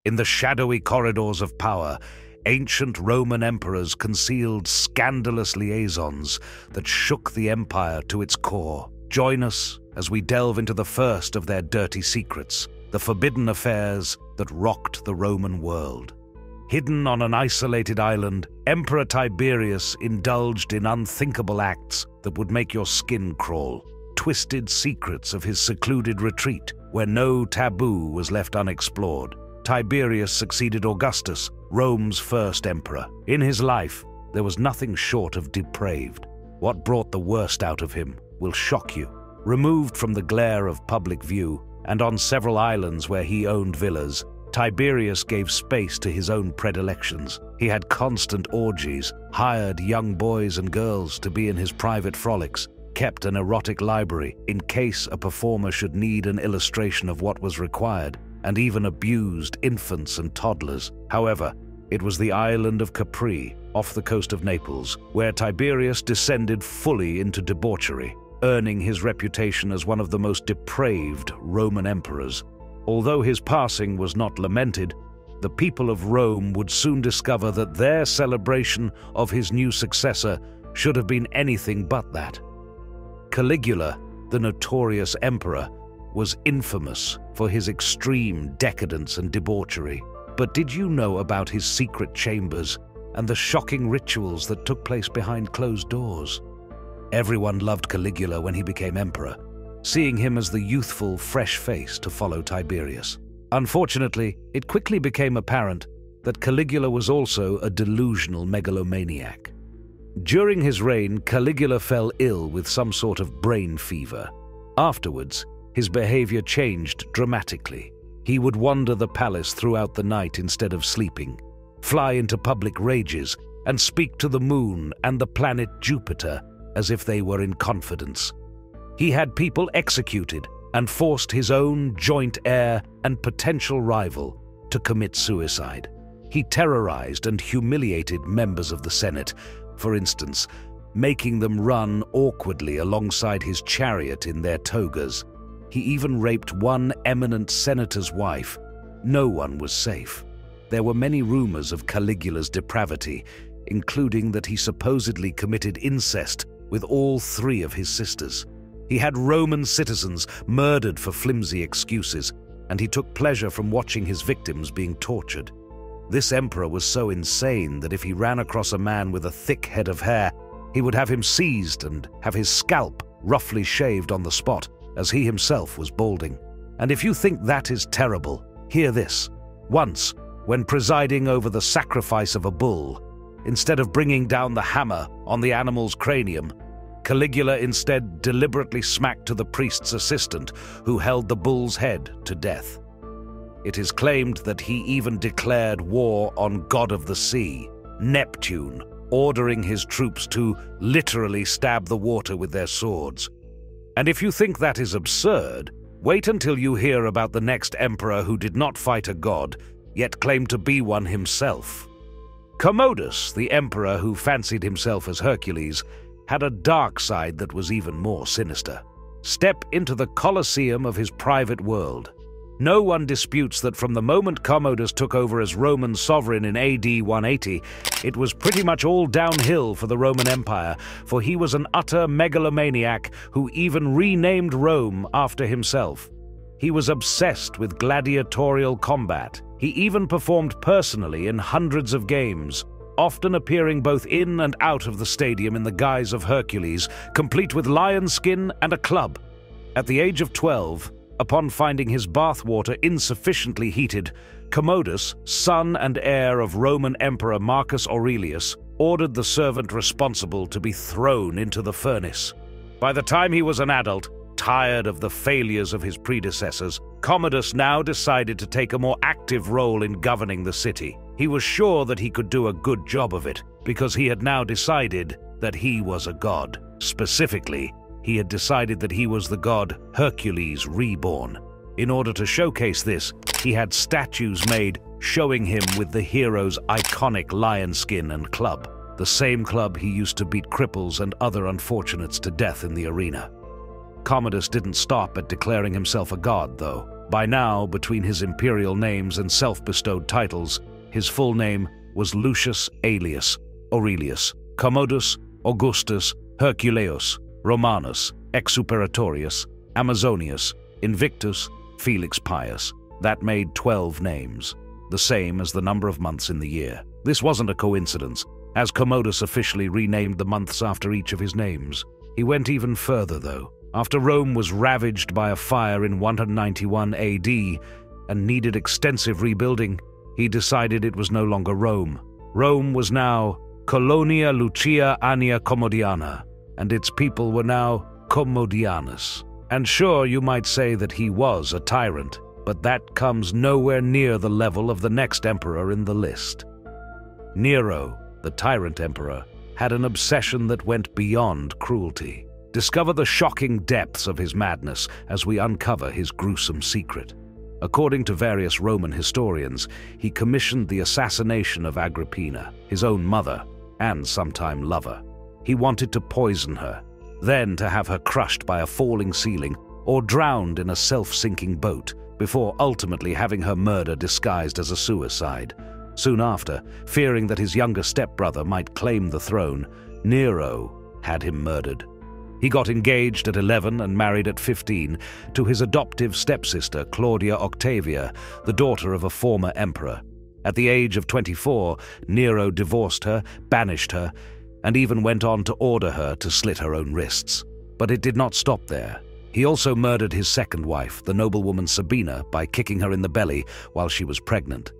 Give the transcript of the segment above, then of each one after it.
In the shadowy corridors of power, ancient Roman emperors concealed scandalous liaisons that shook the empire to its core. Join us as we delve into the first of their dirty secrets, the forbidden affairs that rocked the Roman world. Hidden on an isolated island, Emperor Tiberius indulged in unthinkable acts that would make your skin crawl. Twisted secrets of his secluded retreat, where no taboo was left unexplored. Tiberius succeeded Augustus, Rome's first emperor. In his life, there was nothing short of depraved. What brought the worst out of him will shock you. Removed from the glare of public view, and on several islands where he owned villas, Tiberius gave space to his own predilections. He had constant orgies, hired young boys and girls to be in his private frolics, kept an erotic library in case a performer should need an illustration of what was required, and even abused infants and toddlers. However, it was the island of Capri, off the coast of Naples, where Tiberius descended fully into debauchery, earning his reputation as one of the most depraved Roman emperors. Although his passing was not lamented, the people of Rome would soon discover that their celebration of his new successor should have been anything but that. Caligula, the notorious emperor, was infamous for his extreme decadence and debauchery. But did you know about his secret chambers and the shocking rituals that took place behind closed doors? Everyone loved Caligula when he became emperor, seeing him as the youthful, fresh face to follow Tiberius. Unfortunately, it quickly became apparent that Caligula was also a delusional megalomaniac. During his reign, Caligula fell ill with some sort of brain fever. Afterwards, his behavior changed dramatically. He would wander the palace throughout the night instead of sleeping, fly into public rages, and speak to the moon and the planet Jupiter as if they were in confidence. He had people executed and forced his own joint heir and potential rival to commit suicide. He terrorized and humiliated members of the Senate, for instance, making them run awkwardly alongside his chariot in their togas. He even raped one eminent senator's wife. No one was safe. There were many rumors of Caligula's depravity, including that he supposedly committed incest with all three of his sisters. He had Roman citizens murdered for flimsy excuses, and he took pleasure from watching his victims being tortured. This emperor was so insane that if he ran across a man with a thick head of hair, he would have him seized and have his scalp roughly shaved on the spot, as he himself was balding. And if you think that is terrible, hear this. Once, when presiding over the sacrifice of a bull, instead of bringing down the hammer on the animal's cranium, Caligula instead deliberately smacked to the priest's assistant, who held the bull's head to death. It is claimed that he even declared war on God of the Sea, Neptune, ordering his troops to literally stab the water with their swords. And if you think that is absurd, wait until you hear about the next emperor who did not fight a god, yet claimed to be one himself. Commodus, the emperor who fancied himself as Hercules, had a dark side that was even more sinister. Step into the Colosseum of his private world. No one disputes that from the moment Commodus took over as Roman sovereign in AD 180, it was pretty much all downhill for the Roman Empire, for he was an utter megalomaniac who even renamed Rome after himself. He was obsessed with gladiatorial combat. He even performed personally in hundreds of games, often appearing both in and out of the stadium in the guise of Hercules, complete with lion skin and a club. At the age of 12, upon finding his bathwater insufficiently heated, Commodus, son and heir of Roman Emperor Marcus Aurelius, ordered the servant responsible to be thrown into the furnace. By the time he was an adult, tired of the failures of his predecessors, Commodus now decided to take a more active role in governing the city. He was sure that he could do a good job of it, because he had now decided that he was a god. Specifically, he had decided that he was the god Hercules reborn. In order to showcase this, he had statues made showing him with the hero's iconic lion skin and club, the same club he used to beat cripples and other unfortunates to death in the arena. Commodus didn't stop at declaring himself a god, though. By now, between his imperial names and self-bestowed titles, his full name was Lucius Aelius Aurelius Commodus Augustus Herculeus Romanus Exuperatorius Amazonius Invictus Felix Pius. That made 12 names, the same as the number of months in the year. This wasn't a coincidence, as Commodus officially renamed the months after each of his names. He went even further, though. After Rome was ravaged by a fire in 191 AD and needed extensive rebuilding, he decided it was no longer Rome. Rome was now Colonia Lucia Annia Commodiana, and its people were now Commodianus. And sure, you might say that he was a tyrant, but that comes nowhere near the level of the next emperor in the list. Nero, the tyrant emperor, had an obsession that went beyond cruelty. Discover the shocking depths of his madness as we uncover his gruesome secret. According to various Roman historians, he commissioned the assassination of Agrippina, his own mother and sometime lover. He wanted to poison her, then to have her crushed by a falling ceiling or drowned in a self-sinking boat, before ultimately having her murder disguised as a suicide. Soon after, fearing that his younger stepbrother might claim the throne, Nero had him murdered. He got engaged at 11 and married at 15 to his adoptive stepsister Claudia Octavia, the daughter of a former emperor. At the age of 24, Nero divorced her, banished her, and even went on to order her to slit her own wrists. But it did not stop there. He also murdered his second wife, the noblewoman Sabina, by kicking her in the belly while she was pregnant.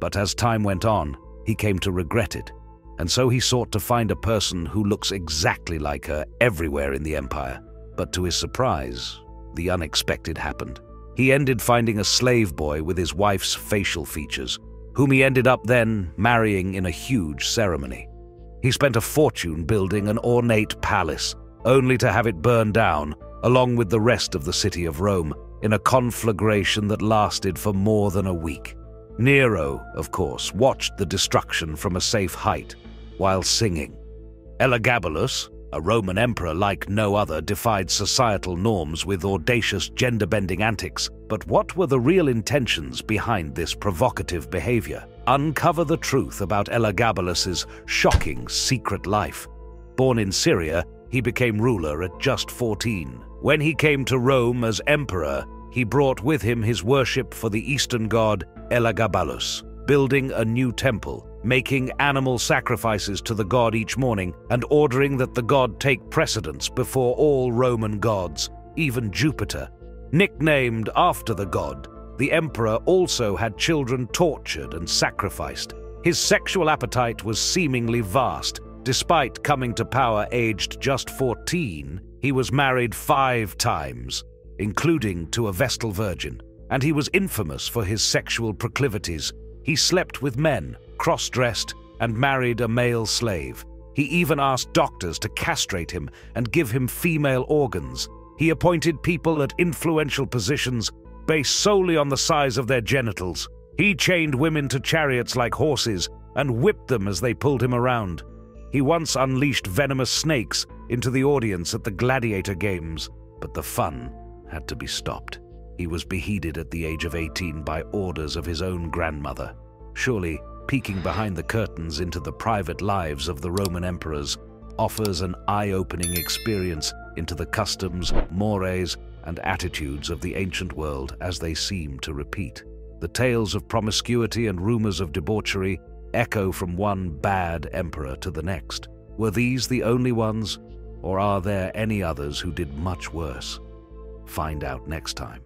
But as time went on, he came to regret it, and so he sought to find a person who looks exactly like her everywhere in the empire. But to his surprise, the unexpected happened. He ended finding a slave boy with his wife's facial features, whom he ended up then marrying in a huge ceremony. He spent a fortune building an ornate palace, only to have it burn down, along with the rest of the city of Rome, in a conflagration that lasted for more than a week. Nero, of course, watched the destruction from a safe height, while singing. Elagabalus, a Roman emperor like no other, defied societal norms with audacious gender-bending antics. But what were the real intentions behind this provocative behavior? Uncover the truth about Elagabalus's shocking secret life. Born in Syria, he became ruler at just 14. When he came to Rome as emperor, he brought with him his worship for the Eastern god Elagabalus, building a new temple, making animal sacrifices to the god each morning, and ordering that the god take precedence before all Roman gods, even Jupiter. Nicknamed after the god, the emperor also had children tortured and sacrificed. His sexual appetite was seemingly vast. Despite coming to power aged just 14, he was married 5 times, including to a Vestal virgin, and he was infamous for his sexual proclivities. He slept with men, cross-dressed, and married a male slave. He even asked doctors to castrate him and give him female organs. He appointed people at influential positions based solely on the size of their genitals. He chained women to chariots like horses and whipped them as they pulled him around. He once unleashed venomous snakes into the audience at the gladiator games, but the fun had to be stopped. He was beheaded at the age of 18 by orders of his own grandmother. Surely, peeking behind the curtains into the private lives of the Roman emperors offers an eye-opening experience into the customs, mores, and attitudes of the ancient world as they seem to repeat. The tales of promiscuity and rumors of debauchery echo from one bad emperor to the next. Were these the only ones, or are there any others who did much worse? Find out next time.